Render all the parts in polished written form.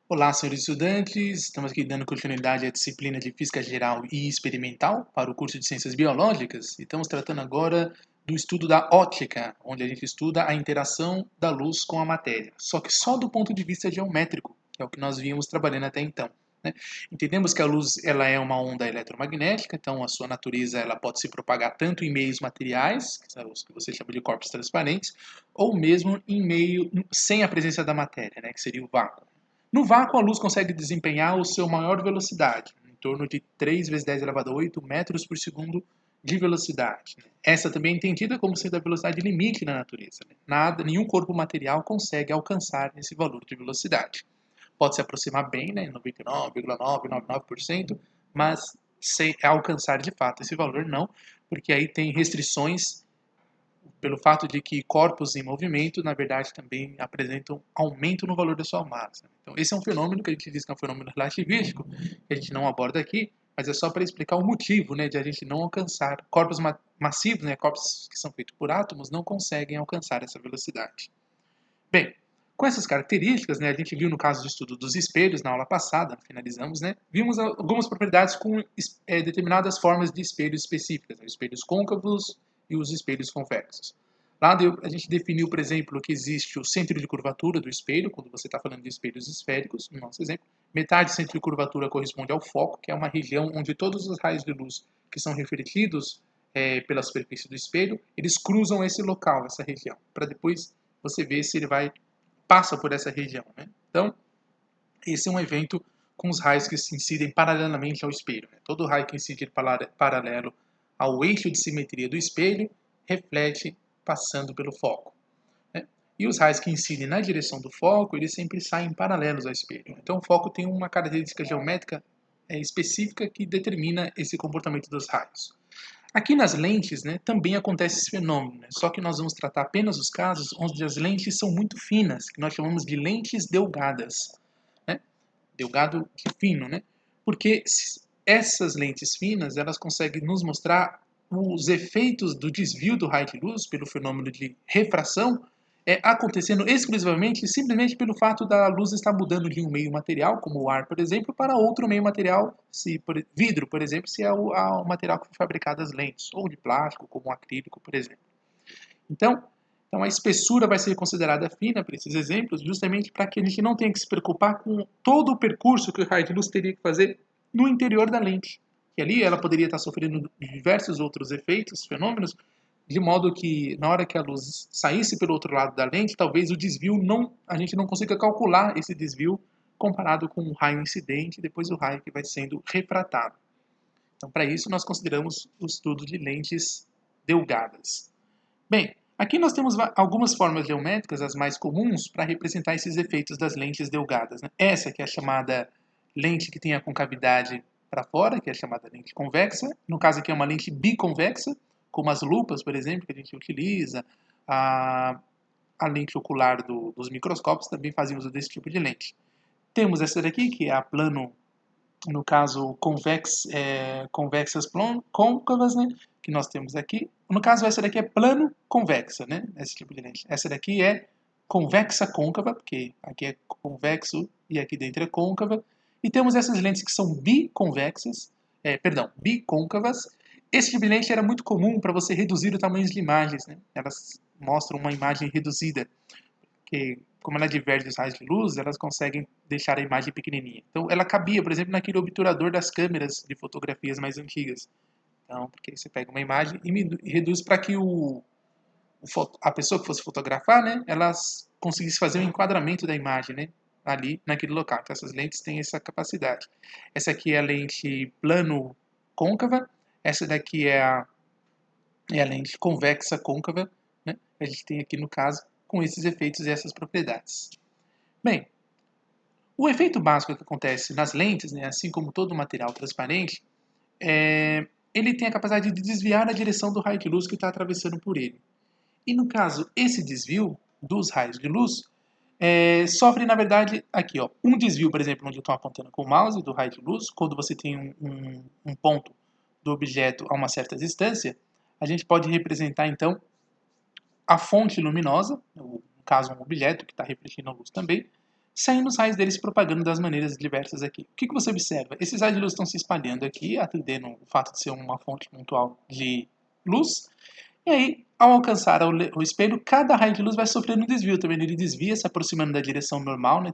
Olá, senhores estudantes. Estamos aqui dando continuidade à disciplina de Física Geral e Experimental para o curso de Ciências Biológicas. E estamos tratando agora do estudo da óptica, onde a gente estuda a interação da luz com a matéria, só que só do ponto de vista geométrico, que é o que nós vínhamos trabalhando até então, né? Entendemos que a luz ela é uma onda eletromagnética, então a sua natureza ela pode se propagar tanto em meios materiais, que são os que você chama de corpos transparentes, ou mesmo em meio sem a presença da matéria, né, que seria o vácuo. No vácuo, a luz consegue desempenhar o seu maior velocidade, em torno de 3 vezes 10 elevado a 8 metros por segundo de velocidade. Essa também é entendida como sendo a velocidade limite na natureza. Nenhum corpo material consegue alcançar esse valor de velocidade. Pode se aproximar bem, né, 99,999%, mas sem alcançar de fato esse valor não, porque aí tem restrições pelo fato de que corpos em movimento, na verdade, também apresentam aumento no valor da sua massa. Então, esse é um fenômeno que a gente diz que é um fenômeno relativístico, que a gente não aborda aqui, mas é só para explicar o motivo, né, de a gente não alcançar. Corpos massivos, né, corpos que são feitos por átomos, não conseguem alcançar essa velocidade. Bem, com essas características, né, a gente viu no caso do estudo dos espelhos, na aula passada, finalizamos, né, vimos algumas propriedades com determinadas formas de espelhos específicas, né, espelhos côncavos e os espelhos convexos. Lá a gente definiu, por exemplo, que existe o centro de curvatura do espelho, quando você está falando de espelhos esféricos, no nosso exemplo. Metade do centro de curvatura corresponde ao foco, que é uma região onde todos os raios de luz que são refletidos pela superfície do espelho, eles cruzam esse local, essa região, para depois você ver se ele passa por essa região, né? Então, esse é um evento com os raios que se incidem paralelamente ao espelho, né? Todo raio que incide paralelo ao eixo de simetria do espelho reflete passando pelo foco, né? E os raios que incidem na direção do foco, eles sempre saem paralelos ao espelho. Então, o foco tem uma característica geométrica específica que determina esse comportamento dos raios. Aqui nas lentes, né, também acontece esse fenômeno, né? Só que nós vamos tratar apenas os casos onde as lentes são muito finas, que nós chamamos de lentes delgadas, né? Delgado de fino, né? Porque essas lentes finas, elas conseguem nos mostrar os efeitos do desvio do raio de luz pelo fenômeno de refração acontecendo exclusivamente, simplesmente pelo fato da luz estar mudando de um meio material, como o ar, por exemplo, para outro meio material, vidro, por exemplo, se é o material que foi fabricado as lentes, ou de plástico, como o acrílico, por exemplo. Então, então a espessura vai ser considerada fina para esses exemplos, justamente para que a gente não tenha que se preocupar com todo o percurso que o raio de luz teria que fazer no interior da lente. Que ali ela poderia estar sofrendo diversos outros efeitos, fenômenos, de modo que na hora que a luz saísse pelo outro lado da lente, talvez o desvio a gente não consiga calcular esse desvio comparado com o raio incidente e depois o raio que vai sendo refratado. Então, para isso, nós consideramos o estudo de lentes delgadas. Bem, aqui nós temos algumas formas geométricas, as mais comuns, para representar esses efeitos das lentes delgadas, né? Essa que é a chamada lente que tem a concavidade para fora, que é a chamada lente convexa. No caso aqui é uma lente biconvexa, como as lupas, por exemplo, que a gente utiliza. A, a lente ocular dos microscópios também fazem uso desse tipo de lente. Temos essa daqui, que é a plano, no caso, convexas côncavas, né? Que nós temos aqui. No caso, essa daqui é plano convexa, né? Esse tipo de lente. Essa daqui é convexa côncava, porque aqui é convexo e aqui dentro é côncava. E temos essas lentes que são biconvexas, bicôncavas. Esse tipo de lente era muito comum para você reduzir o tamanho de imagens, né? Elas mostram uma imagem reduzida, que como ela diverge os raios de luz, elas conseguem deixar a imagem pequenininha. Então, ela cabia, por exemplo, naquele obturador das câmeras de fotografias mais antigas. Então, porque você pega uma imagem e reduz para que a pessoa que fosse fotografar, né, ela conseguisse fazer um enquadramento da imagem, né, ali naquele local. Então, essas lentes têm essa capacidade. Essa aqui é a lente plano côncava. Essa daqui é a lente convexa côncava, né? A gente tem aqui no caso com esses efeitos e essas propriedades. Bem, o efeito básico que acontece nas lentes, né, assim como todo material transparente, ele tem a capacidade de desviar a direção do raio de luz que está atravessando por ele. E no caso, esse desvio dos raios de luz sofre, na verdade, aqui, ó, um desvio, por exemplo, onde eu estou apontando com o mouse do raio de luz, quando você tem um ponto do objeto a uma certa distância, a gente pode representar, então, a fonte luminosa, no caso um objeto que está refletindo a luz também, saindo os raios deles se propagando das maneiras diversas aqui. O que você observa? Esses raios de luz estão se espalhando aqui, atendendo o fato de ser uma fonte pontual de luz. E aí, ao alcançar o espelho, cada raio de luz vai sofrendo um desvio. Também ele desvia, se aproximando da direção normal, né?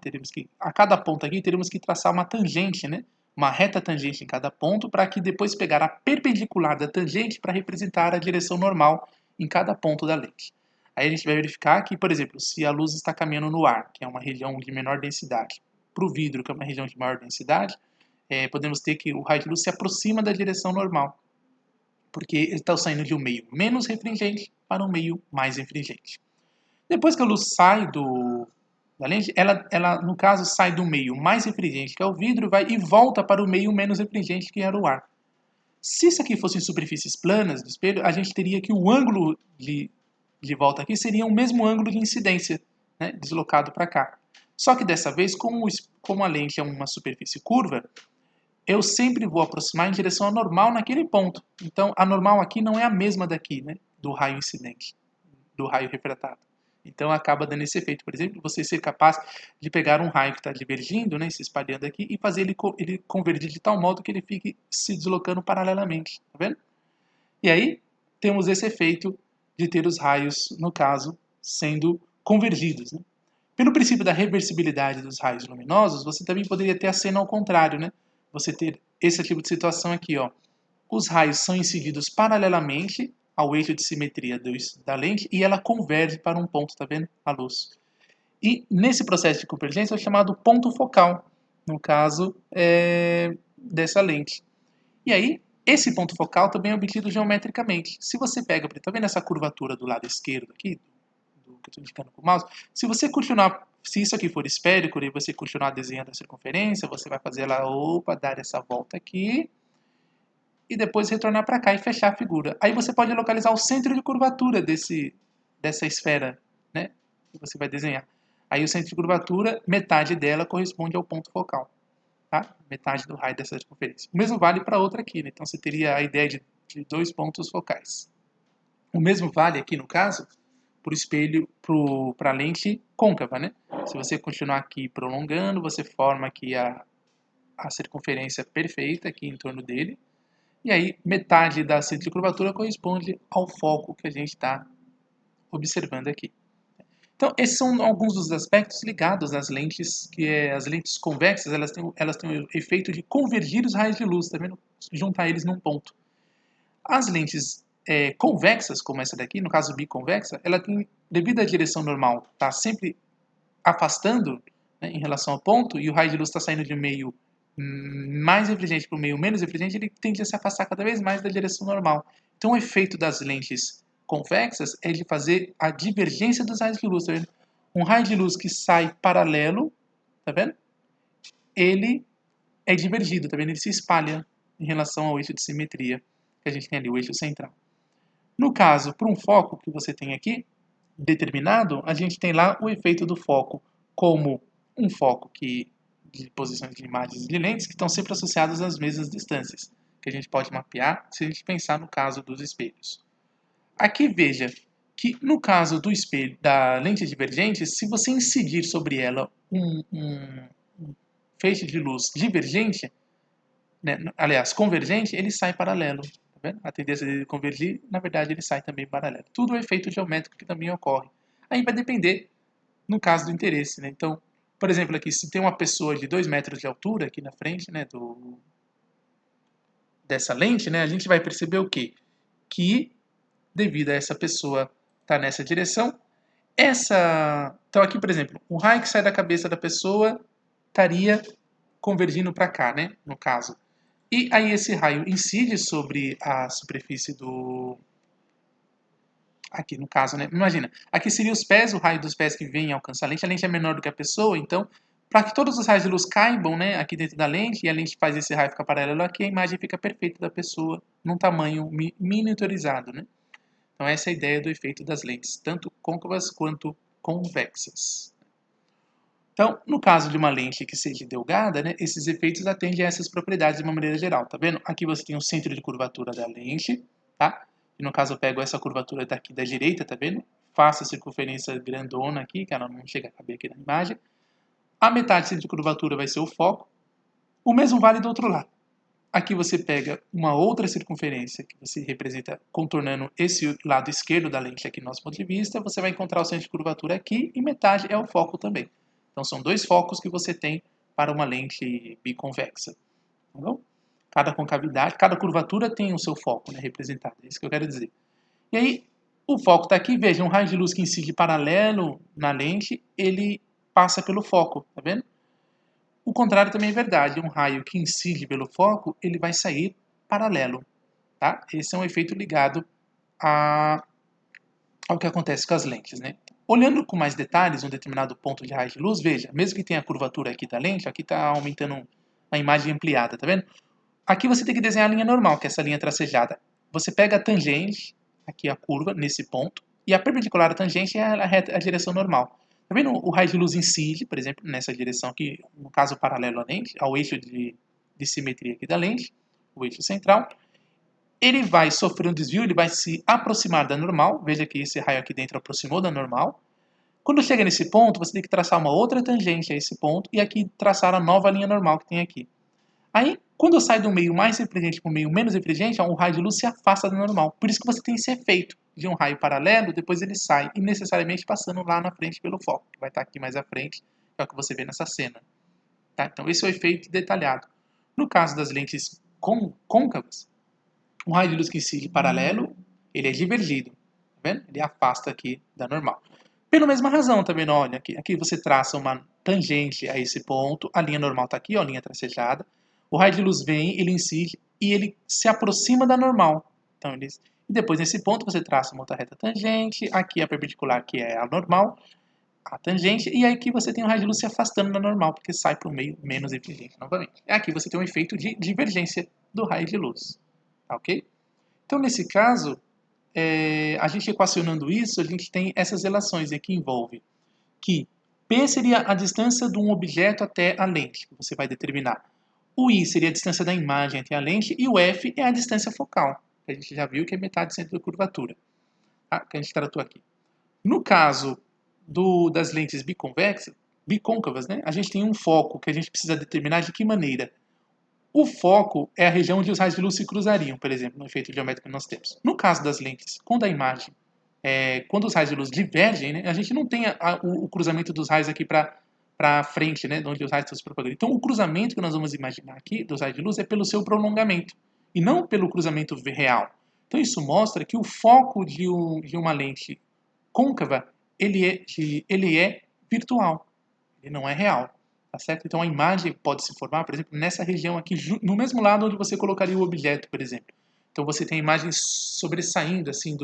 A cada ponto aqui, teremos que traçar uma tangente, né? Uma reta tangente em cada ponto, para que depois pegar a perpendicular da tangente para representar a direção normal em cada ponto da lente. Aí a gente vai verificar que, por exemplo, se a luz está caminhando no ar, que é uma região de menor densidade, para o vidro, que é uma região de maior densidade, podemos ter que o raio de luz se aproxima da direção normal, porque ele está saindo de um meio menos refringente para um meio mais refringente. Depois que a luz sai da lente, ela, no caso, sai do meio mais refringente, que é o vidro, e volta para o meio menos refringente, que era o ar. Se isso aqui fossem superfícies planas do espelho, a gente teria que o ângulo de volta aqui seria o mesmo ângulo de incidência, né, deslocado para cá. Só que dessa vez, como a lente é uma superfície curva, eu sempre vou aproximar em direção à normal naquele ponto. Então, a normal aqui não é a mesma daqui, né, do raio incidente, do raio refratado. Então, acaba dando esse efeito. Por exemplo, você ser capaz de pegar um raio que está divergindo, né, se espalhando aqui, e fazer ele convergir de tal modo que ele fique se deslocando paralelamente. Tá vendo? E aí, temos esse efeito de ter os raios, no caso, sendo convergidos. Né? Pelo princípio da reversibilidade dos raios luminosos, você também poderia ter a cena ao contrário, né? Você ter esse tipo de situação aqui, ó. Os raios são incididos paralelamente ao eixo de simetria da lente e ela converge para um ponto, tá vendo? A luz. E nesse processo de convergência é chamado ponto focal, no caso dessa lente. E aí, esse ponto focal também é obtido geometricamente. Se você pega, tá vendo essa curvatura do lado esquerdo aqui, que eu estou indicando com o mouse? Se você continuar, se isso aqui for esférico e você continuar desenhando a circunferência, você vai fazer ela, dar essa volta aqui, e depois retornar para cá e fechar a figura. Aí você pode localizar o centro de curvatura dessa esfera, né, que você vai desenhar. Aí o centro de curvatura, metade dela corresponde ao ponto focal. Tá? Metade do raio dessa circunferência. O mesmo vale para outra aqui, né? Então você teria a ideia de dois pontos focais. O mesmo vale aqui no caso para o espelho, para a lente côncava, né? Se você continuar aqui prolongando, você forma aqui a circunferência perfeita aqui em torno dele. E aí metade da centro de curvatura corresponde ao foco que a gente está observando aqui. Então, esses são alguns dos aspectos ligados às lentes, as lentes convexas, elas têm o efeito de convergir os raios de luz, tá vendo? Juntar eles num ponto. As lentes convexas, como essa daqui, no caso biconvexa, ela tem, devido à direção normal, está sempre afastando, né, em relação ao ponto, e o raio de luz está saindo de um meio mais refringente para um meio menos refringente, ele tende a se afastar cada vez mais da direção normal. Então, o efeito das lentes convexas é de fazer a divergência dos raios de luz, tá vendo? Um raio de luz que sai paralelo, tá vendo? Ele é divergido, tá vendo? Ele se espalha em relação ao eixo de simetria que a gente tem ali, o eixo central. No caso, para um foco que você tem aqui, determinado, a gente tem lá o efeito do foco como um foco de posições de imagens de lentes que estão sempre associadas às mesmas distâncias, que a gente pode mapear se a gente pensar no caso dos espelhos. Aqui veja que no caso do espelho da lente divergente, se você incidir sobre ela um feixe de luz divergente, né, aliás, convergente, ele sai paralelo. Tá vendo? A tendência de convergir, na verdade, ele sai também paralelo. Tudo é efeito geométrico que também ocorre. Aí vai depender, no caso do interesse. Né? Então, por exemplo, aqui, se tem uma pessoa de 2 metros de altura aqui na frente, né, dessa lente, né, a gente vai perceber o quê? Que, devido a essa pessoa estar nessa direção, então aqui, por exemplo, o raio que sai da cabeça da pessoa estaria convergindo para cá, né, no caso. E aí esse raio incide sobre a superfície aqui no caso, né? Imagina, aqui seria os pés, o raio dos pés que vem alcançar a lente é menor do que a pessoa, então, para que todos os raios de luz caibam, né, aqui dentro da lente, e a lente faz esse raio ficar paralelo aqui, a imagem fica perfeita da pessoa num tamanho miniaturizado, né? Então essa é a ideia do efeito das lentes, tanto côncavas quanto convexas. Então, no caso de uma lente que seja delgada, né, esses efeitos atendem a essas propriedades de uma maneira geral, tá vendo? Aqui você tem o centro de curvatura da lente, tá? E no caso eu pego essa curvatura daqui da direita, tá vendo? Faço a circunferência grandona aqui, que ela não chega a caber aqui na imagem. A metade do centro de curvatura vai ser o foco. O mesmo vale do outro lado. Aqui você pega uma outra circunferência que você representa contornando esse lado esquerdo da lente aqui no nosso ponto de vista. Você vai encontrar o centro de curvatura aqui e metade é o foco também. Então são dois focos que você tem para uma lente biconvexa. Tá bom? Cada concavidade, cada curvatura tem o seu foco, né, representado. É isso que eu quero dizer. E aí, o foco está aqui. Veja, um raio de luz que incide paralelo na lente, ele passa pelo foco, tá vendo? O contrário também é verdade. Um raio que incide pelo foco, ele vai sair paralelo, tá? Esse é um efeito ligado ao que acontece com as lentes, né? Olhando com mais detalhes um determinado ponto de raio de luz, veja, mesmo que tenha a curvatura aqui da lente, aqui está aumentando a imagem ampliada, tá vendo? Aqui você tem que desenhar a linha normal, que é essa linha tracejada. Você pega a tangente, aqui a curva, nesse ponto, e a perpendicular à tangente é a direção normal. Tá vendo? O raio de luz incide, por exemplo, nessa direção aqui, no caso paralelo à lente, ao eixo de simetria aqui da lente, o eixo central. Ele vai sofrer um desvio, ele vai se aproximar da normal. Veja que esse raio aqui dentro aproximou da normal. Quando chega nesse ponto, você tem que traçar uma outra tangente a esse ponto e aqui traçar a nova linha normal que tem aqui. Aí, quando sai do meio mais refringente para o meio menos refringente, o raio de luz se afasta do normal. Por isso que você tem esse efeito de um raio paralelo, depois ele sai, e necessariamente passando lá na frente pelo foco, que vai estar aqui mais à frente, que é o que você vê nessa cena. Tá? Então, esse é o efeito detalhado. No caso das lentes côncavas, um raio de luz que incide paralelo, ele é divergido. Tá vendo? Ele afasta aqui da normal. Pela mesma razão, tá vendo? Olha, aqui você traça uma tangente a esse ponto, a linha normal está aqui, ó, a linha tracejada. O raio de luz vem, ele incide e ele se aproxima da normal. Então, e depois, nesse ponto, você traça uma outra reta tangente, aqui a perpendicular, que é a normal, a tangente, e aí aqui você tem o raio de luz se afastando da normal, porque sai para o meio menos divergente novamente. Aqui você tem um efeito de divergência do raio de luz. Tá, ok? Então, nesse caso, a gente equacionando isso, a gente tem essas relações que envolvem que P seria a distância de um objeto até a lente, que você vai determinar. O I seria a distância da imagem até a lente e o F é a distância focal, que a gente já viu que é metade do centro da curvatura, tá? Que a gente tratou aqui. No caso das lentes bicôncavas, né, a gente tem um foco que a gente precisa determinar de que maneira. O foco é a região onde os raios de luz se cruzariam, por exemplo, no efeito geométrico que nós temos. No caso das lentes, quando a imagem, quando os raios de luz divergem, né, a gente não tem o cruzamento dos raios aqui para frente, né, de onde os raios estão se propagando. Então, o cruzamento que nós vamos imaginar aqui dos raios de luz é pelo seu prolongamento e não pelo cruzamento real. Então, isso mostra que o foco de uma lente côncava ele é virtual, ele não é real. Tá certo? Então a imagem pode se formar, por exemplo, nessa região aqui, no mesmo lado onde você colocaria o objeto, por exemplo. Então você tem a imagem sobressaindo, assim,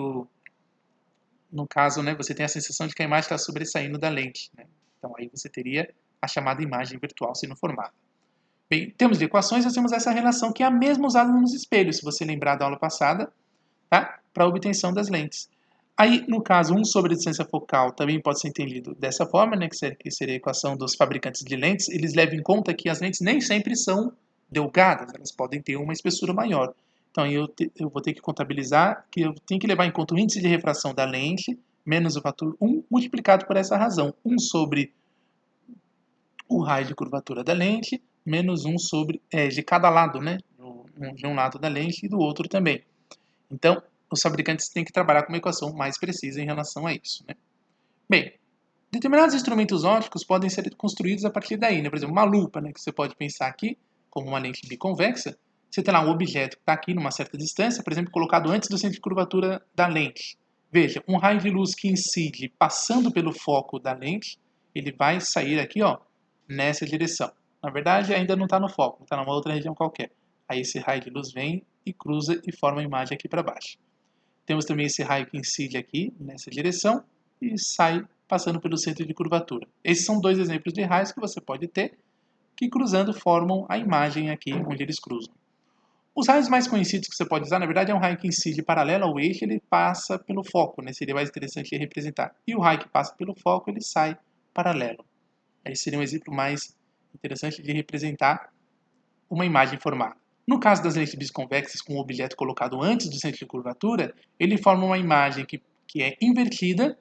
no caso, né, você tem a sensação de que a imagem está sobressaindo da lente. Né? Então aí você teria a chamada imagem virtual sendo formada. Bem, em termos de equações, nós temos essa relação que é a mesma usada nos espelhos, se você lembrar da aula passada, tá? Para a obtenção das lentes. Aí, no caso, 1 sobre a distância focal também pode ser entendido dessa forma, né, que seria a equação dos fabricantes de lentes. Eles levam em conta que as lentes nem sempre são delgadas, elas podem ter uma espessura maior. Então, eu vou ter que contabilizar que eu tenho que levar em conta o índice de refração da lente menos o fator 1 multiplicado por essa razão. 1 sobre o raio de curvatura da lente menos 1 sobre de cada lado, né, de um lado da lente e do outro também. Então, os fabricantes têm que trabalhar com uma equação mais precisa em relação a isso. Né? Bem, determinados instrumentos ópticos podem ser construídos a partir daí. Né? Por exemplo, uma lupa, né, que você pode pensar aqui como uma lente biconvexa. Você tem lá um objeto que está aqui numa certa distância, por exemplo, colocado antes do centro de curvatura da lente. Veja, um raio de luz que incide passando pelo foco da lente, ele vai sair aqui, ó, nessa direção. Na verdade, ainda não está no foco, está numa outra região qualquer. Aí esse raio de luz vem e cruza e forma a imagem aqui para baixo. Temos também esse raio que incide aqui, nessa direção, e sai passando pelo centro de curvatura. Esses são dois exemplos de raios que você pode ter, que cruzando formam a imagem aqui onde eles cruzam. Os raios mais conhecidos que você pode usar, na verdade, é um raio que incide paralelo ao eixo, ele passa pelo foco, né? Seria mais interessante de representar. E o raio que passa pelo foco, ele sai paralelo. Esse seria um exemplo mais interessante de representar uma imagem formada. No caso das lentes bisconvexas com o objeto colocado antes do centro de curvatura, ele forma uma imagem que é invertida,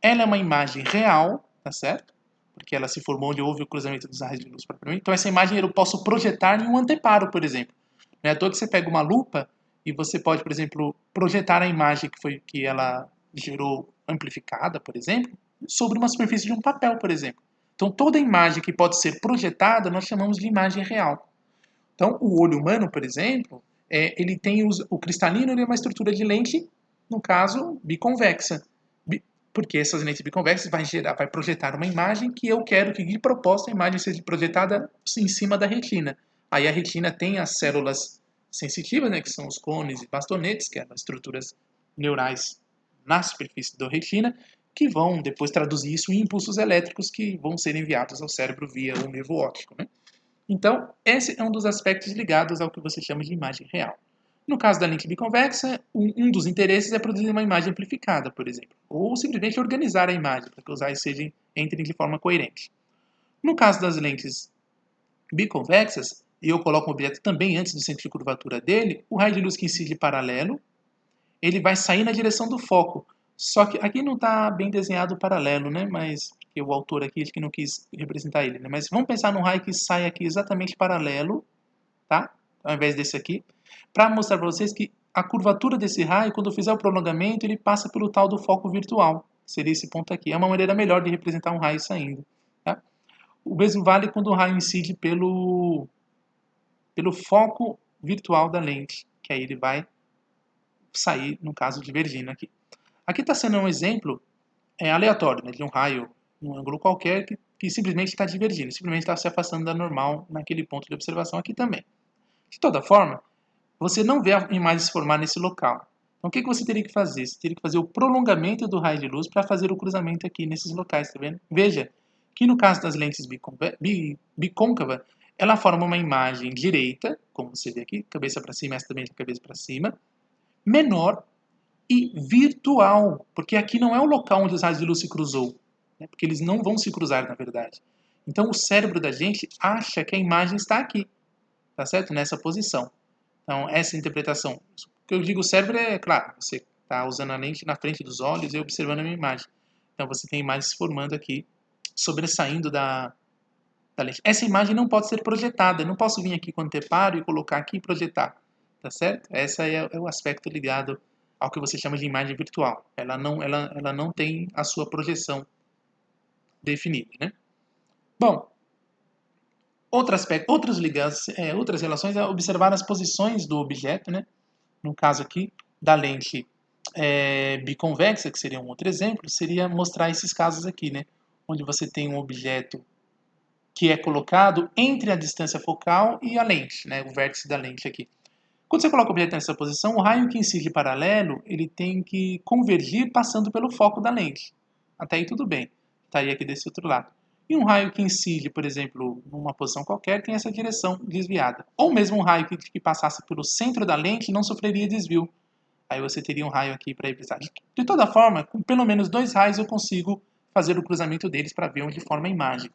ela é uma imagem real, tá certo? porque ela se formou onde houve o cruzamento dos raios de luz propriamente. Então essa imagem eu posso projetar em um anteparo, por exemplo. Não é à toa que você pega uma lupa e você pode, por exemplo, projetar a imagem que ela gerou amplificada, por exemplo, sobre uma superfície de um papel, por exemplo. Então toda imagem que pode ser projetada nós chamamos de imagem real. Então o olho humano, por exemplo, ele tem o cristalino, ele é uma estrutura de lente, no caso, biconvexa. Porque essas lentes biconvexas vai projetar uma imagem que eu quero que, de propósito, a imagem seja projetada em cima da retina. Aí a retina tem as células sensitivas, né, que são os cones e bastonetes, que são as estruturas neurais na superfície da retina, que vão depois traduzir isso em impulsos elétricos que vão ser enviados ao cérebro via o nervo óptico, né? Então, esse é um dos aspectos ligados ao que você chama de imagem real. No caso da lente biconvexa, um dos interesses é produzir uma imagem amplificada, por exemplo, ou simplesmente organizar a imagem para que os raios entrem de forma coerente. No caso das lentes biconvexas, e eu coloco o objeto também antes do centro de curvatura dele, o raio de luz que incide paralelo, ele vai sair na direção do foco. Só que aqui não está bem desenhado o paralelo, né? Mas o autor aqui acho que não quis representar ele, né? Mas vamos pensar num raio que sai aqui exatamente paralelo, tá? Ao invés desse aqui, para mostrar para vocês que a curvatura desse raio, quando eu fizer o prolongamento, ele passa pelo tal do foco virtual, que seria esse ponto aqui. É uma maneira melhor de representar um raio saindo, tá? O mesmo vale quando o raio incide pelo foco virtual da lente, que aí ele vai sair, no caso, divergindo aqui. Aqui está sendo um exemplo aleatório, né, de um raio, um ângulo qualquer, que simplesmente está divergindo, simplesmente está se afastando da normal naquele ponto de observação aqui também. De toda forma, você não vê a imagem se formar nesse local. Então, o que você teria que fazer? Você teria que fazer o prolongamento do raio de luz para fazer o cruzamento aqui nesses locais, tá vendo? Veja que no caso das lentes bicôncava, ela forma uma imagem direita, como você vê aqui, cabeça para cima, essa também de cabeça para cima, menor e virtual, porque aqui não é o local onde os raios de luz se cruzou, né? Porque eles não vão se cruzar, na verdade. Então, o cérebro da gente acha que a imagem está aqui, tá certo? Nessa posição. Então, essa interpretação. O que eu digo cérebro é, claro, você está usando a lente na frente dos olhos e observando a minha imagem. Então, você tem a imagem se formando aqui, sobressaindo da lente. Essa imagem não pode ser projetada. Eu não posso vir aqui com o anteparo e colocar aqui e projetar. Tá certo? Esse é o aspecto ligado ao que você chama de imagem virtual. Ela não tem a sua projeção definida, né? Bom, outro aspecto, outras relações é observar as posições do objeto, né? No caso aqui, da lente biconvexa, que seria um outro exemplo, seria mostrar esses casos aqui, né? Onde você tem um objeto que é colocado entre a distância focal e a lente, né? O vértice da lente aqui. Quando você coloca o objeto nessa posição, o raio que incide paralelo, ele tem que convergir passando pelo foco da lente. Até aí tudo bem. Estaria aqui desse outro lado. E um raio que incide, por exemplo, numa posição qualquer, tem essa direção desviada. Ou mesmo um raio que passasse pelo centro da lente não sofreria desvio. Aí você teria um raio aqui para revisar. De toda forma, com pelo menos 2 raios eu consigo fazer o cruzamento deles para ver onde forma a imagem.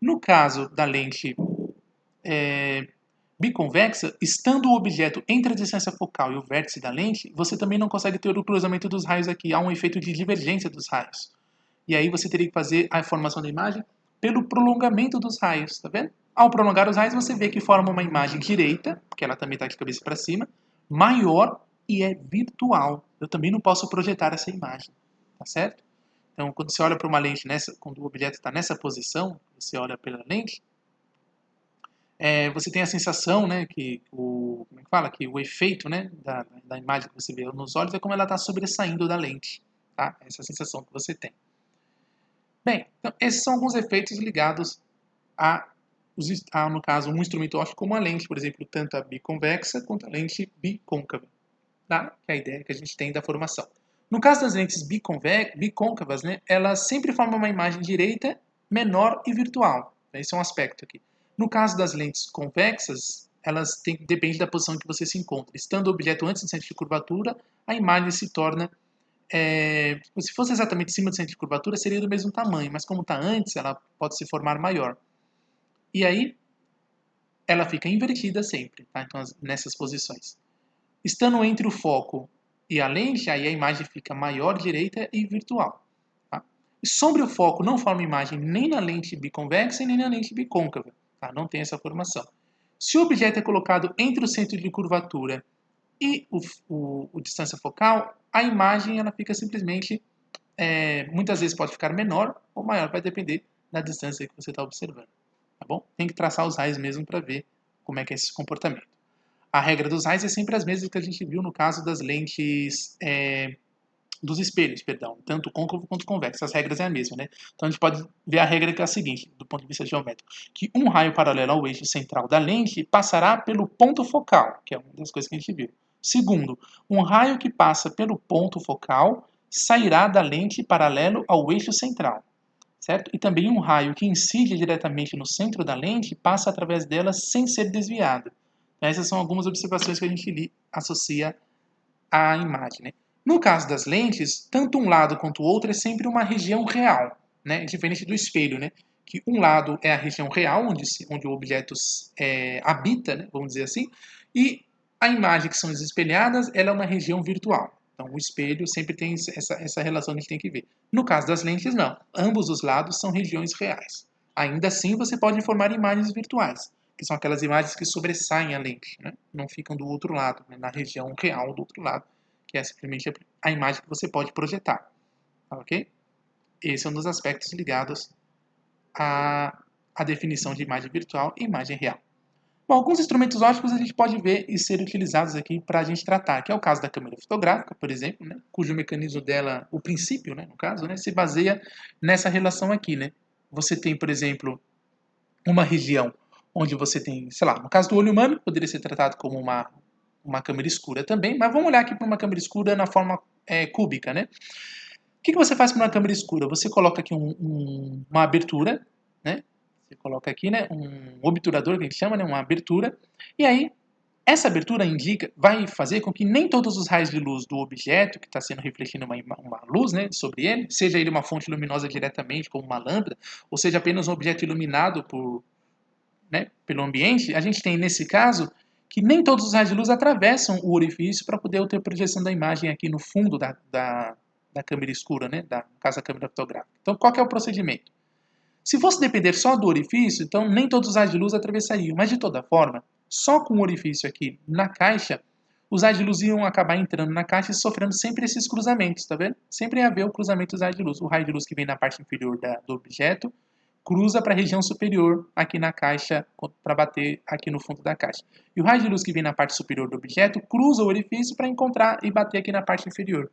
No caso da lente biconvexa, estando o objeto entre a distância focal e o vértice da lente, você também não consegue ter o cruzamento dos raios aqui. Há um efeito de divergência dos raios. E aí você teria que fazer a formação da imagem pelo prolongamento dos raios, tá vendo? Ao prolongar os raios, você vê que forma uma imagem direita, porque ela também está de cabeça para cima, maior e é virtual. Eu também não posso projetar essa imagem, tá certo? Então, quando você olha para uma lente quando o objeto está nessa posição, você olha pela lente, você tem a sensação, né, que que o efeito, né, da imagem que você vê nos olhos é como ela está sobressaindo da lente, tá? Essa sensação que você tem. Bem, então esses são alguns efeitos ligados no caso, um instrumento óptico como a lente, por exemplo, tanto a biconvexa quanto a lente bicôncava, tá? Que é a ideia que a gente tem da formação. No caso das lentes bicôncavas, né, elas sempre formam uma imagem direita, menor e virtual. Esse é um aspecto aqui. No caso das lentes convexas, depende da posição em que você se encontra. Estando o objeto antes do centro de curvatura, a imagem se torna... se fosse exatamente em cima do centro de curvatura, seria do mesmo tamanho, mas como está antes, ela pode se formar maior. E aí, ela fica invertida sempre, tá? Então, nessas posições. Estando entre o foco e a lente, aí a imagem fica maior, direita e virtual. Tá? Sobre o foco não forma imagem nem na lente biconvexa e nem na lente bicôncava. Tá? Não tem essa formação. Se o objeto é colocado entre o centro de curvatura e o distância focal, a imagem ela fica simplesmente, muitas vezes pode ficar menor ou maior, vai depender da distância que você está observando. Tá bom? Tem que traçar os raios mesmo para ver como é que é esse comportamento. A regra dos raios é sempre as mesmas que a gente viu no caso das lentes, dos espelhos, perdão, tanto côncavo quanto convexo. As regras é a mesma, né? Então a gente pode ver a regra que é a seguinte, do ponto de vista geométrico, que um raio paralelo ao eixo central da lente passará pelo ponto focal, que é uma das coisas que a gente viu. Segundo, um raio que passa pelo ponto focal sairá da lente paralelo ao eixo central, certo? E também um raio que incide diretamente no centro da lente passa através dela sem ser desviado. Essas são algumas observações que a gente associa à imagem, né? No caso das lentes, tanto um lado quanto o outro é sempre uma região real, né? Diferente do espelho, né? Que um lado é a região real, onde o objeto habita, né? Vamos dizer assim, e a imagem que são espelhadas, ela é uma região virtual. Então, o espelho sempre tem essa relação que a gente tem que ver. No caso das lentes, não. Ambos os lados são regiões reais. Ainda assim, você pode formar imagens virtuais, que são aquelas imagens que sobressaem a lente, né? Não ficam do outro lado, né? Na região real do outro lado, que é simplesmente a imagem que você pode projetar. Ok? Esse é um dos aspectos ligados à definição de imagem virtual e imagem real. Bom, alguns instrumentos ópticos a gente pode ver e ser utilizados aqui para a gente tratar, que é o caso da câmera fotográfica, por exemplo, né, cujo mecanismo dela, o princípio, né, no caso, né, se baseia nessa relação aqui. Né? Você tem, por exemplo, uma região onde você tem, sei lá, no caso do olho humano, poderia ser tratado como uma câmera escura também, mas vamos olhar aqui para uma câmera escura na forma cúbica. Né? O que você faz com uma câmera escura? Você coloca aqui uma abertura, né? Você coloca aqui, né, um obturador, que a gente chama, né, uma abertura, e aí essa abertura vai fazer com que nem todos os raios de luz do objeto que está sendo refletindo uma luz, né, sobre ele, seja ele uma fonte luminosa diretamente, como uma lâmpada, ou seja apenas um objeto iluminado pelo ambiente, a gente tem nesse caso que nem todos os raios de luz atravessam o orifício para poder ter projeção da imagem aqui no fundo da câmera escura, né, no caso da câmera fotográfica. Então qual que é o procedimento? Se fosse depender só do orifício, então nem todos os raios de luz atravessariam. Mas de toda forma, só com o orifício aqui na caixa, os raios de luz iam acabar entrando na caixa e sofrendo sempre esses cruzamentos, tá vendo? Sempre ia haver o cruzamento dos raios de luz. O raio de luz que vem na parte inferior do objeto cruza para a região superior aqui na caixa para bater aqui no fundo da caixa. E o raio de luz que vem na parte superior do objeto cruza o orifício para encontrar e bater aqui na parte inferior.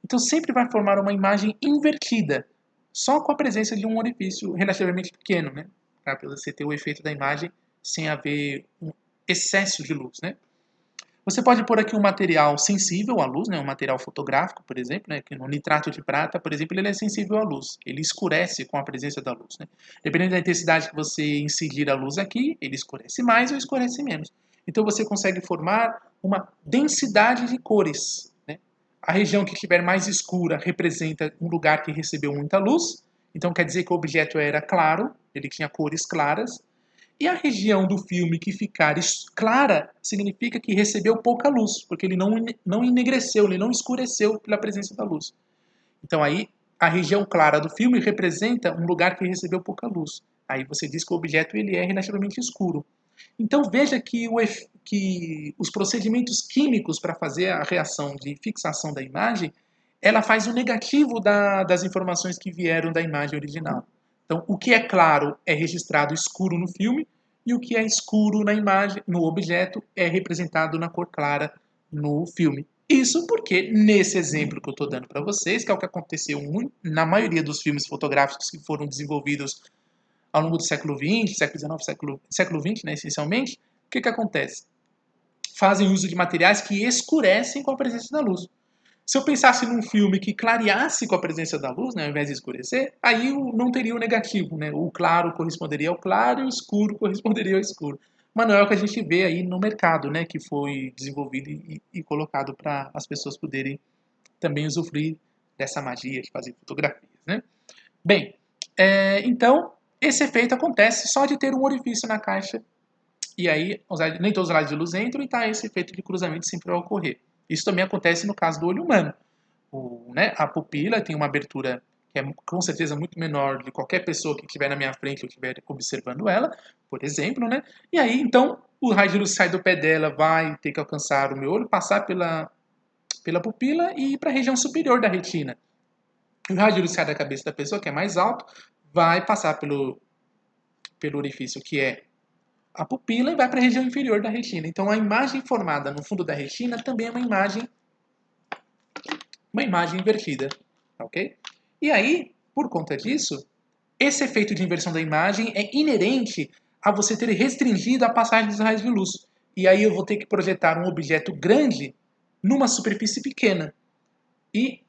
Então sempre vai formar uma imagem invertida, só com a presença de um orifício relativamente pequeno, né? Para você ter o efeito da imagem sem haver um excesso de luz, né? Você pode pôr aqui um material sensível à luz, né? Um material fotográfico, por exemplo, né? Que no nitrato de prata, por exemplo, ele é sensível à luz. Ele escurece com a presença da luz, né? Dependendo da intensidade que você incidir a luz aqui, ele escurece mais ou escurece menos. Então você consegue formar uma densidade de cores, né? A região que estiver mais escura representa um lugar que recebeu muita luz. Então quer dizer que o objeto era claro, ele tinha cores claras. E a região do filme que ficar clara significa que recebeu pouca luz, porque ele não enegreceu, ele não escureceu pela presença da luz. Então aí a região clara do filme representa um lugar que recebeu pouca luz. Aí você diz que o objeto ele é relativamente escuro. Então veja que os procedimentos químicos para fazer a reação de fixação da imagem, ela faz o negativo das informações que vieram da imagem original. Então o que é claro é registrado escuro no filme e o que é escuro na imagem, no objeto, é representado na cor clara no filme. Isso porque, nesse exemplo que eu estou dando para vocês, que é o que aconteceu na maioria dos filmes fotográficos que foram desenvolvidos ao longo do século XX, século XIX, século XX, né, essencialmente, o que acontece? Fazem uso de materiais que escurecem com a presença da luz. Se eu pensasse num filme que clareasse com a presença da luz, né, ao invés de escurecer, aí não teria o negativo, né? O claro corresponderia ao claro e o escuro corresponderia ao escuro. Mas não é o que a gente vê aí no mercado, né, que foi desenvolvido e colocado para as pessoas poderem também usufruir dessa magia de fazer fotografias, né? Bem, então esse efeito acontece só de ter um orifício na caixa e aí nem todos os raios de luz entram e tá esse efeito de cruzamento sempre vai ocorrer. Isso também acontece no caso do olho humano. A pupila tem uma abertura que é com certeza muito menor de qualquer pessoa que estiver na minha frente ou estiver observando ela, por exemplo, né? E aí, então, o raio de luz sai do pé dela, vai ter que alcançar o meu olho, passar pela pupila e ir para a região superior da retina. O raio de luz sai da cabeça da pessoa, que é mais alto, vai passar pelo orifício que é a pupila e vai para a região inferior da retina. Então, a imagem formada no fundo da retina também é uma imagem invertida, ok? E aí, por conta disso, esse efeito de inversão da imagem é inerente a você ter restringido a passagem dos raios de luz. E aí eu vou ter que projetar um objeto grande numa superfície pequena. E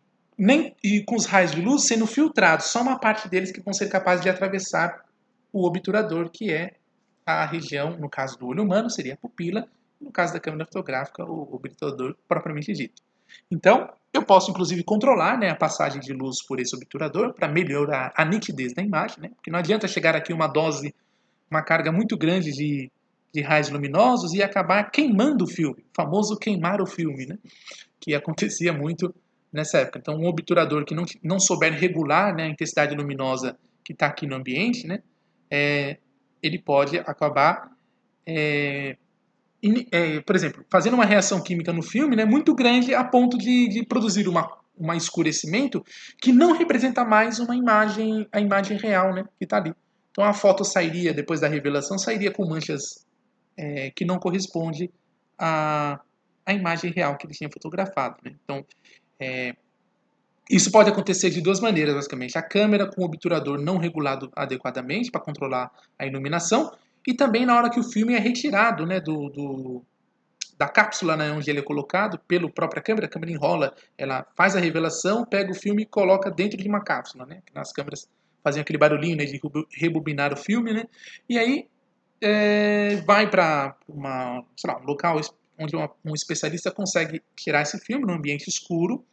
com os raios de luz sendo filtrados, só uma parte deles que vão ser capazes de atravessar o obturador, que é a região, no caso do olho humano, seria a pupila, no caso da câmera fotográfica, o obturador propriamente dito. Então, eu posso inclusive controlar, né, a passagem de luz por esse obturador para melhorar a nitidez da imagem, né? Porque não adianta chegar aqui uma carga muito grande de raios luminosos e acabar queimando o filme, o famoso queimar o filme, né? Que acontecia muito nessa época. Então, um obturador que não souber regular, né, a intensidade luminosa que está aqui no ambiente, né, ele pode acabar, por exemplo, fazendo uma reação química no filme, né, muito grande a ponto de produzir um escurecimento que não representa mais a imagem real, né, que está ali. Então a foto sairia, depois da revelação, sairia com manchas que não corresponde à imagem real que ele tinha fotografado, né? Então, isso pode acontecer de duas maneiras, basicamente. A câmera com o obturador não regulado adequadamente para controlar a iluminação e também na hora que o filme é retirado, né, da cápsula, né, onde ele é colocado pela própria câmera. A câmera enrola, ela faz a revelação, pega o filme e coloca dentro de uma cápsula, né? As câmeras faziam aquele barulhinho, né, de rebobinar o filme, né? E aí vai para um local onde um especialista consegue tirar esse filme num ambiente escuro,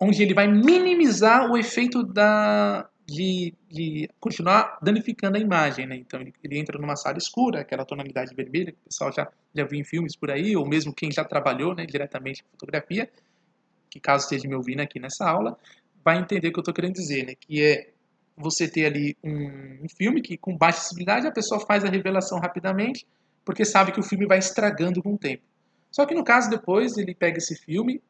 onde ele vai minimizar o efeito de continuar danificando a imagem, né? Então ele entra numa sala escura, aquela tonalidade vermelha que o pessoal já viu em filmes por aí, ou mesmo quem já trabalhou, né, diretamente com fotografia, que caso esteja me ouvindo aqui nessa aula, vai entender o que eu estou querendo dizer, né? Que é você ter ali um filme que com baixa sensibilidade a pessoa faz a revelação rapidamente, porque sabe que o filme vai estragando com o tempo. Só que no caso depois ele pega esse filme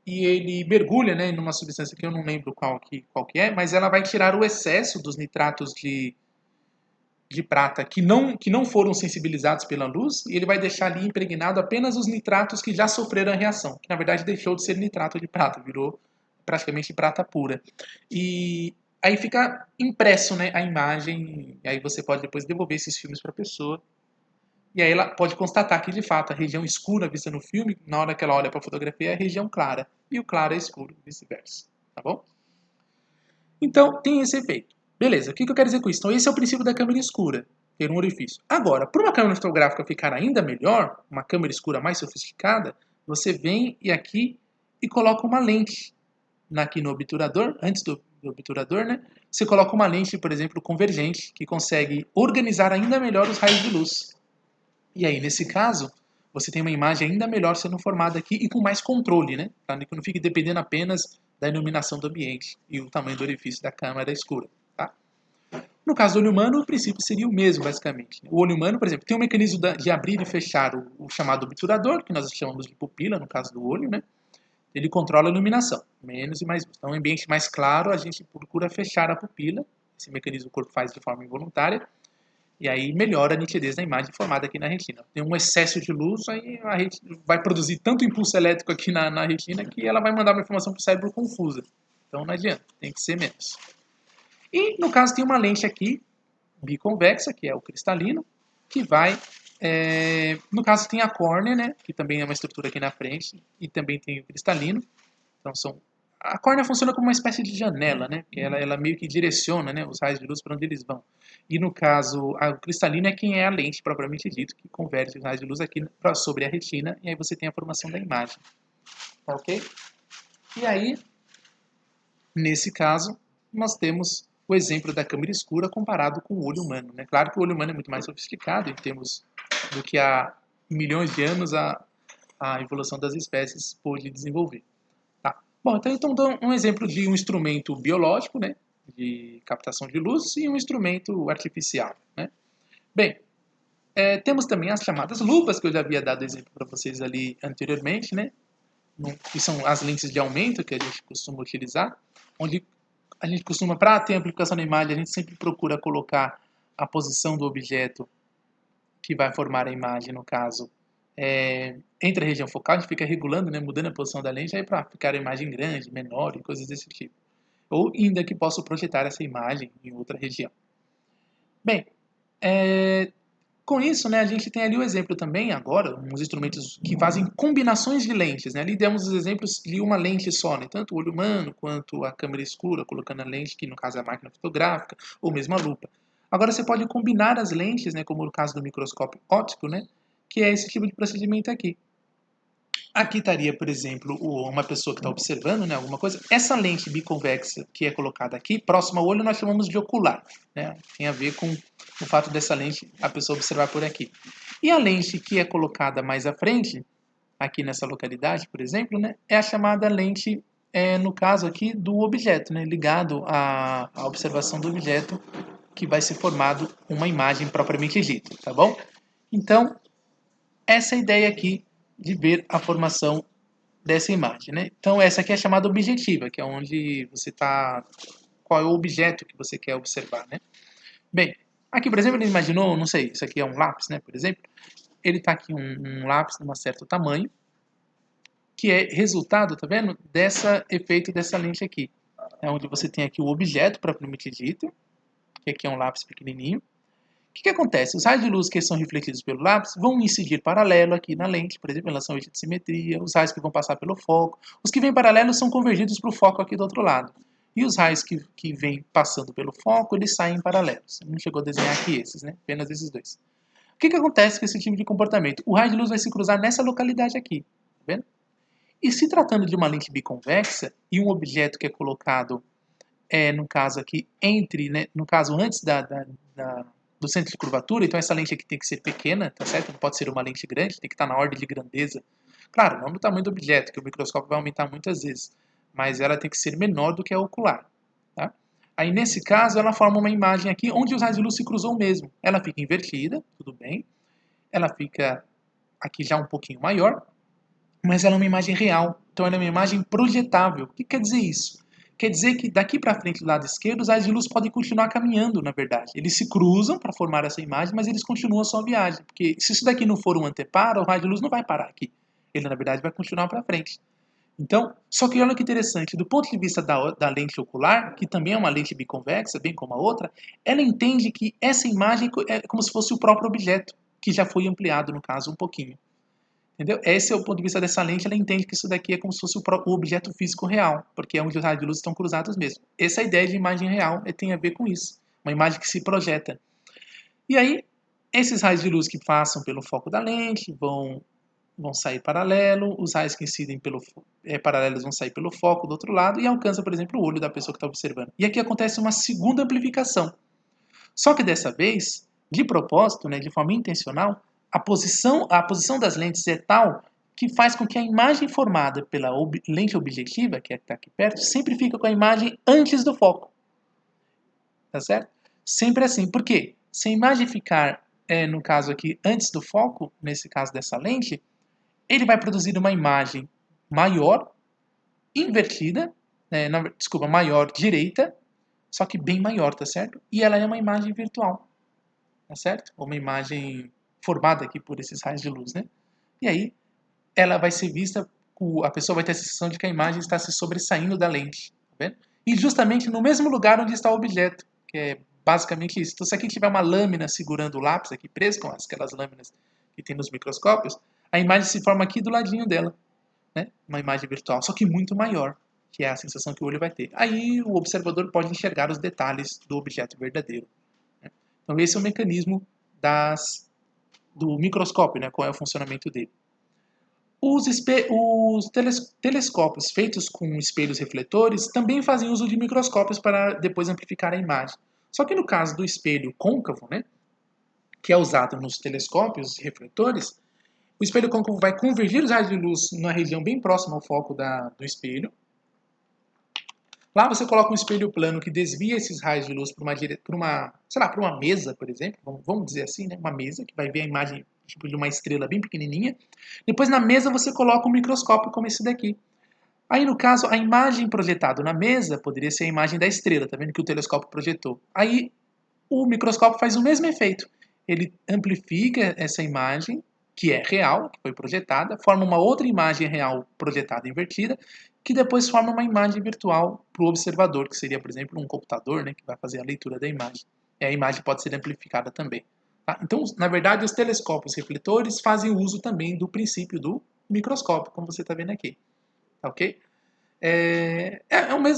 e ele mergulha, né, numa substância que eu não lembro qual que é, mas ela vai tirar o excesso dos nitratos de prata que não foram sensibilizados pela luz, e ele vai deixar ali impregnado apenas os nitratos que já sofreram a reação, que na verdade deixou de ser nitrato de prata, virou praticamente prata pura. E aí fica impresso, né, a imagem, e aí você pode depois devolver esses filmes para a pessoa, e aí ela pode constatar que de fato a região escura vista no filme, na hora que ela olha para a fotografia, é a região clara, e o claro é escuro, vice-versa, tá bom? Então tem esse efeito. Beleza, o que eu quero dizer com isso? Então esse é o princípio da câmera escura, ter um orifício. Agora, para uma câmera fotográfica ficar ainda melhor, uma câmera escura mais sofisticada, você vem e coloca uma lente aqui no obturador, antes do obturador, né? Você coloca uma lente, por exemplo, convergente, que consegue organizar ainda melhor os raios de luz. E aí, nesse caso, você tem uma imagem ainda melhor sendo formada aqui e com mais controle, né? Para que não fique dependendo apenas da iluminação do ambiente e o tamanho do orifício da câmera escura. Tá? No caso do olho humano, o princípio seria o mesmo, basicamente. O olho humano, por exemplo, tem um mecanismo de abrir e fechar o chamado obturador, que nós chamamos de pupila, no caso do olho, né? Ele controla a iluminação, menos e mais luz. Então, em um ambiente mais claro, a gente procura fechar a pupila. Esse mecanismo o corpo faz de forma involuntária. E aí melhora a nitidez da imagem formada aqui na retina. Tem um excesso de luz, aí a retina vai produzir tanto impulso elétrico aqui na retina que ela vai mandar uma informação para o cérebro confusa. Então não adianta, tem que ser menos. E no caso tem uma lente aqui, biconvexa, que é o cristalino, que vai... no caso tem a córnea, né, que também é uma estrutura aqui na frente, e também tem o cristalino. Então a córnea funciona como uma espécie de janela, né? Porque ela meio que direciona, né, os raios de luz para onde eles vão. E no caso, o cristalino é quem é a lente propriamente dito, que converte os raios de luz aqui sobre a retina, e aí você tem a formação da imagem. Tá ok? E aí, nesse caso, nós temos o exemplo da câmera escura comparado com o olho humano, né? Claro que o olho humano é muito mais sofisticado em termos do que há milhões de anos a evolução das espécies pôde desenvolver. Tá. Bom, então dou um exemplo de um instrumento biológico, né, de captação de luz, e um instrumento artificial, né. Bem, temos também as chamadas lupas, que eu já havia dado exemplo para vocês ali anteriormente, né, que são as lentes de aumento que a gente costuma utilizar, onde a gente costuma, para ter amplificação na imagem, a gente sempre procura colocar a posição do objeto que vai formar a imagem, no caso, entre a região focal, a gente fica regulando, né, mudando a posição da lente aí para ficar a imagem grande, menor e coisas desse tipo. Ou ainda que posso projetar essa imagem em outra região. Bem, com isso, né, a gente tem ali o exemplo também, agora, uns instrumentos que fazem combinações de lentes. Né? Ali demos os exemplos de uma lente só, né? Tanto o olho humano quanto a câmera escura, colocando a lente, que no caso é a máquina fotográfica, ou mesmo a lupa. Agora você pode combinar as lentes, né, como no caso do microscópio óptico, né, que é esse tipo de procedimento aqui. Aqui estaria, por exemplo, uma pessoa que está observando, né, alguma coisa. Essa lente biconvexa que é colocada aqui, próxima ao olho, nós chamamos de ocular. Né? Tem a ver com o fato dessa lente a pessoa observar por aqui. E a lente que é colocada mais à frente, aqui nessa localidade, por exemplo, né, é a chamada lente, no caso aqui, do objeto, né, ligado à observação do objeto, que vai ser formado uma imagem propriamente dita, tá bom? Então, essa é a ideia aqui de ver a formação dessa imagem, né? Então essa aqui é a chamada objetiva, que é onde você está, qual é o objeto que você quer observar, né? Bem, aqui por exemplo ele imaginou, não sei, isso aqui é um lápis, né? Por exemplo, ele está aqui um lápis de um certo tamanho, que é resultado, tá vendo? Dessa efeito dessa lente aqui, é onde você tem aqui o objeto propriamente dito, que aqui é um lápis pequenininho. O que acontece? Os raios de luz que são refletidos pelo lápis vão incidir paralelo aqui na lente, por exemplo, em relação ao eixo de simetria, os raios que vão passar pelo foco. Os que vêm paralelos são convergidos para o foco aqui do outro lado. E os raios que vêm passando pelo foco, eles saem paralelos. Não chegou a desenhar aqui esses, né? Apenas esses dois. O que acontece com esse tipo de comportamento? O raio de luz vai se cruzar nessa localidade aqui, tá vendo? E se tratando de uma lente biconvexa e um objeto que é colocado, no caso aqui, né, no caso antes do centro de curvatura, então essa lente aqui tem que ser pequena, tá certo? Não pode ser uma lente grande, tem que estar na ordem de grandeza. Claro, não do tamanho do objeto, que o microscópio vai aumentar muitas vezes, mas ela tem que ser menor do que a ocular. Tá? Aí nesse caso ela forma uma imagem aqui onde os raios de luz se cruzam mesmo. Ela fica invertida, tudo bem. Ela fica aqui já um pouquinho maior, mas ela é uma imagem real. Então ela é uma imagem projetável. O que quer dizer isso? Quer dizer que daqui para frente do lado esquerdo, os raios de luz podem continuar caminhando, na verdade. Eles se cruzam para formar essa imagem, mas eles continuam a sua viagem. Porque se isso daqui não for um anteparo, o raio de luz não vai parar aqui. Ele, na verdade, vai continuar para frente. Então, só que olha que interessante, do ponto de vista da lente ocular, que também é uma lente biconvexa, bem como a outra, ela entende que essa imagem é como se fosse o próprio objeto, que já foi ampliado, no caso, um pouquinho. Entendeu? Esse é o ponto de vista dessa lente, ela entende que isso daqui é como se fosse o objeto físico real, porque é onde os raios de luz estão cruzados mesmo. Essa ideia de imagem real tem a ver com isso, uma imagem que se projeta. E aí, esses raios de luz que passam pelo foco da lente vão sair paralelo, os raios que incidem paralelos vão sair pelo foco do outro lado e alcançam, por exemplo, o olho da pessoa que está observando. E aqui acontece uma segunda amplificação. Só que dessa vez, de propósito, né, de forma intencional, a posição das lentes é tal que faz com que a imagem formada pela lente objetiva, que está aqui perto, sempre fica com a imagem antes do foco. Tá certo? Sempre assim. Por quê? Se a imagem ficar, no caso aqui, antes do foco, nesse caso dessa lente, ele vai produzir uma imagem maior, invertida, desculpa, maior direita, só que bem maior, tá certo? E ela é uma imagem virtual, tá certo? Ou uma imagem formada aqui por esses raios de luz, né? E aí, ela vai ser vista, a pessoa vai ter a sensação de que a imagem está se sobressaindo da lente, tá vendo? E justamente no mesmo lugar onde está o objeto, que é basicamente isso. Então, se aqui tiver uma lâmina segurando o lápis aqui preso, com aquelas lâminas que tem nos microscópios, a imagem se forma aqui do ladinho dela, né? Uma imagem virtual, só que muito maior, que é a sensação que o olho vai ter. Aí o observador pode enxergar os detalhes do objeto verdadeiro, né? Então esse é o mecanismo do microscópio, né? Qual é o funcionamento dele. Os telescópios feitos com espelhos refletores também fazem uso de microscópios para depois amplificar a imagem. Só que no caso do espelho côncavo, né, que é usado nos telescópios refletores, o espelho côncavo vai convergir os raios de luz na região bem próxima ao foco do espelho, Lá você coloca um espelho plano que desvia esses raios de luz para uma mesa, por exemplo, vamos dizer assim, né? Uma mesa que vai ver a imagem tipo de uma estrela bem pequenininha. Depois na mesa você coloca um microscópio como esse daqui. Aí no caso a imagem projetada na mesa poderia ser a imagem da estrela, tá vendo que o telescópio projetou. Aí o microscópio faz o mesmo efeito. Ele amplifica essa imagem, que é real, que foi projetada, forma uma outra imagem real projetada invertida, que depois forma uma imagem virtual para o observador, que seria, por exemplo, um computador, né, que vai fazer a leitura da imagem. E a imagem pode ser amplificada também. Tá? Então, na verdade, os telescópios refletores fazem uso também do princípio do microscópio, como você está vendo aqui. Tá ok?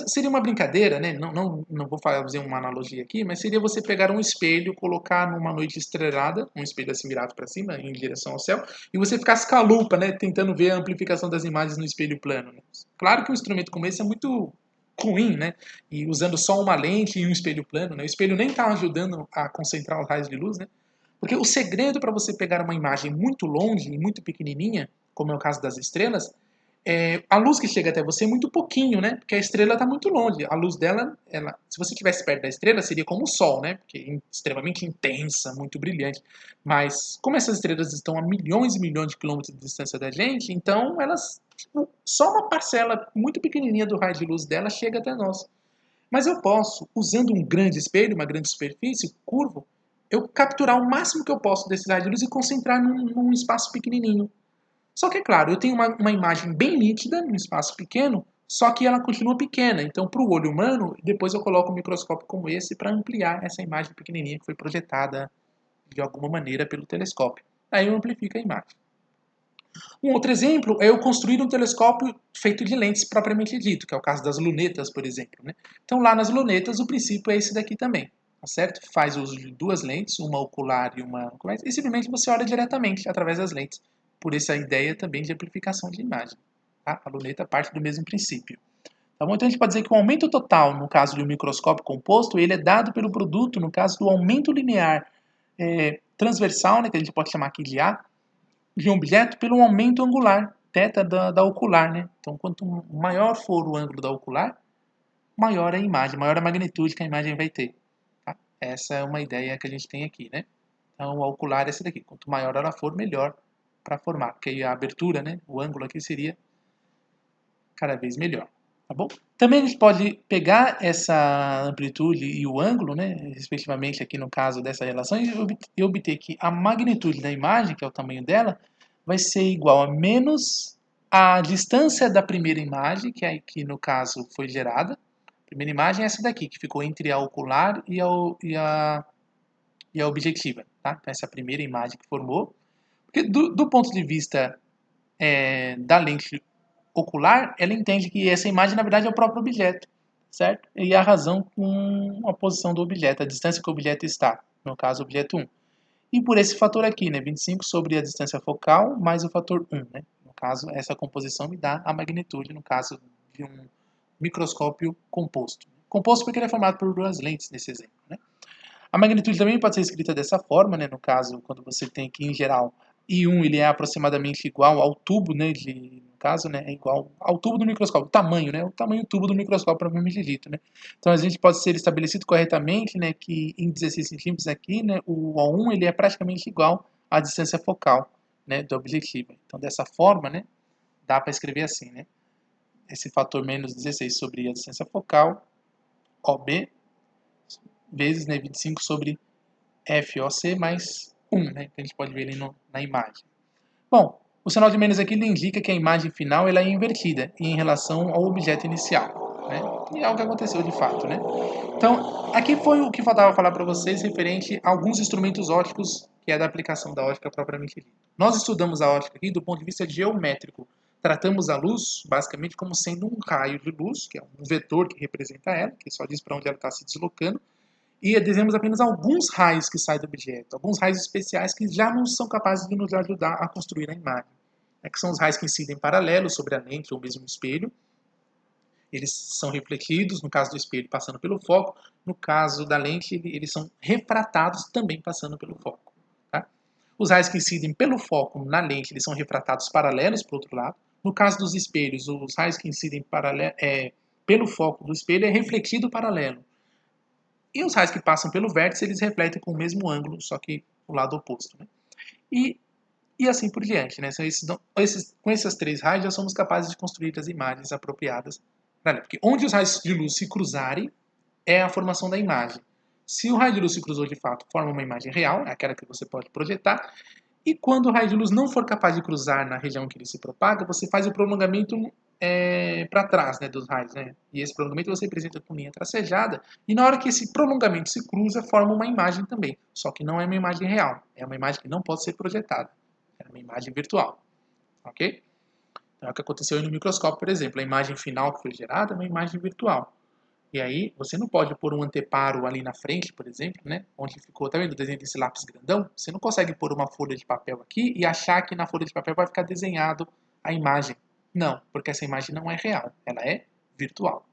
Seria uma brincadeira, né? Não vou fazer uma analogia aqui, mas seria você pegar um espelho, colocar numa noite estrelada, um espelho assim virado para cima, em direção ao céu, e você ficasse com a lupa, né? Tentando ver a amplificação das imagens no espelho plano. Né? Claro que um instrumento como esse é muito ruim, né? E usando só uma lente e um espelho plano, né? O espelho nem está ajudando a concentrar os raios de luz, né? Porque o segredo para você pegar uma imagem muito longe e muito pequenininha, como é o caso das estrelas, a luz que chega até você é muito pouquinho, né? Porque a estrela está muito longe. A luz dela, se você estivesse perto da estrela, seria como o Sol, né? Porque é extremamente intensa, muito brilhante. Mas como essas estrelas estão a milhões e milhões de quilômetros de distância da gente, então elas, tipo, só uma parcela muito pequenininha do raio de luz dela chega até nós. Mas eu posso, usando um grande espelho, uma grande superfície, curvo, eu capturar o máximo que eu posso desses raios de luz e concentrar num espaço pequenininho. Só que, é claro, eu tenho uma imagem bem nítida, num espaço pequeno, só que ela continua pequena. Então, para o olho humano, depois eu coloco um microscópio como esse para ampliar essa imagem pequenininha que foi projetada de alguma maneira pelo telescópio. Aí eu amplifico a imagem. Um outro exemplo é eu construir um telescópio feito de lentes propriamente dito, que é o caso das lunetas, por exemplo. Né? Então, lá nas lunetas, o princípio é esse daqui também. Tá certo? Faz uso de duas lentes, uma ocular e uma... E simplesmente você olha diretamente através das lentes, por essa ideia também de amplificação de imagem. Tá? A luneta parte do mesmo princípio. Tá bom? Então a gente pode dizer que o aumento total, no caso de um microscópio composto, ele é dado pelo produto, no caso do aumento linear transversal, né, que a gente pode chamar aqui de A, de um objeto pelo aumento angular, θ da ocular. Né? Então, quanto maior for o ângulo da ocular, maior a imagem, maior a magnitude que a imagem vai ter. Tá? Essa é uma ideia que a gente tem aqui. Né? Então, a ocular é essa daqui. Quanto maior ela for, melhor para formar. Porque aí a abertura, né, o ângulo aqui seria cada vez melhor. Tá bom? Também a gente pode pegar essa amplitude e o ângulo, né, respectivamente aqui no caso dessa relação, e obter que a magnitude da imagem, que é o tamanho dela, vai ser igual a menos a distância da primeira imagem, que aqui no caso foi gerada. A primeira imagem é essa daqui, que ficou entre a ocular e a objetiva. Tá? Então, essa é a primeira imagem que formou. Porque do ponto de vista da lente ocular, ela entende que essa imagem, na verdade, é o próprio objeto, certo? E a razão com a posição do objeto, a distância que o objeto está, no caso, o objeto 1. E por esse fator aqui, né, 25 sobre a distância focal mais o fator 1, né? No caso, essa composição me dá a magnitude, no caso de um microscópio composto. Composto porque ele é formado por duas lentes, nesse exemplo, né? A magnitude também pode ser escrita dessa forma, né? No caso, quando você tem aqui, em geral, I1 ele é aproximadamente igual ao tubo, né? No caso, né? É igual ao tubo do microscópio, o tamanho, né? O tamanho do tubo do microscópio, propriamente dito, né? Então, a gente pode ser estabelecido corretamente, né? Que em 16 centímetros aqui, né? O O1 ele é praticamente igual à distância focal, né? Do objetivo. Então, dessa forma, né? Dá para escrever assim, né? Esse fator menos 16 sobre a distância focal, OB, vezes, né? 25 sobre FOC mais 1, né, que a gente pode ver ali na imagem. Bom, o sinal de menos aqui ele indica que a imagem final ela é invertida em relação ao objeto inicial. Né? E é o que aconteceu de fato. Né? Então, aqui foi o que faltava falar para vocês referente a alguns instrumentos ópticos, que é da aplicação da ótica propriamente dita. Nós estudamos a ótica aqui do ponto de vista geométrico. Tratamos a luz, basicamente, como sendo um raio de luz, que é um vetor que representa ela, que só diz para onde ela está se deslocando, e desenhamos apenas alguns raios que saem do objeto, alguns raios especiais que já não são capazes de nos ajudar a construir a imagem. Que são os raios que incidem paralelo sobre a lente ou mesmo no espelho. Eles são refletidos, no caso do espelho, passando pelo foco. No caso da lente, eles são refratados também passando pelo foco. Tá? Os raios que incidem pelo foco na lente, eles são refratados paralelos para o outro lado. No caso dos espelhos, os raios que incidem pelo foco do espelho é refletido paralelo. E os raios que passam pelo vértice, eles refletem com o mesmo ângulo, só que o lado oposto. Né? E assim por diante. Né? Com esses 3 raios, já somos capazes de construir as imagens apropriadas. Porque onde os raios de luz se cruzarem, é a formação da imagem. Se o raio de luz se cruzou de fato, forma uma imagem real, é aquela que você pode projetar. E quando o raio de luz não for capaz de cruzar na região que ele se propaga, você faz o prolongamento para trás, né, dos raios. Né? E esse prolongamento você representa com linha tracejada. E na hora que esse prolongamento se cruza, forma uma imagem também. Só que não é uma imagem real. É uma imagem que não pode ser projetada. É uma imagem virtual. Ok? Então é o que aconteceu aí no microscópio, por exemplo. A imagem final que foi gerada é uma imagem virtual. E aí, você não pode pôr um anteparo ali na frente, por exemplo, né? Onde ficou, tá vendo o desenho desse lápis grandão? Você não consegue pôr uma folha de papel aqui e achar que na folha de papel vai ficar desenhado a imagem. Não, porque essa imagem não é real, ela é virtual.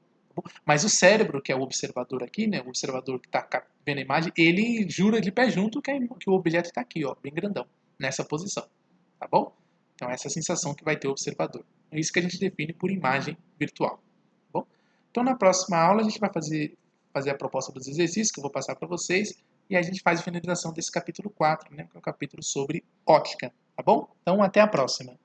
Mas o cérebro, que é o observador aqui, né? O observador que está vendo a imagem, ele jura de pé junto que o objeto está aqui, ó, bem grandão, nessa posição, tá bom? Então essa é a sensação que vai ter o observador. É isso que a gente define por imagem virtual. Tá bom? Então, na próxima aula, a gente vai fazer a proposta dos exercícios que eu vou passar para vocês e a gente faz a finalização desse capítulo 4, né, que é o capítulo sobre ótica, tá bom? Então, até a próxima.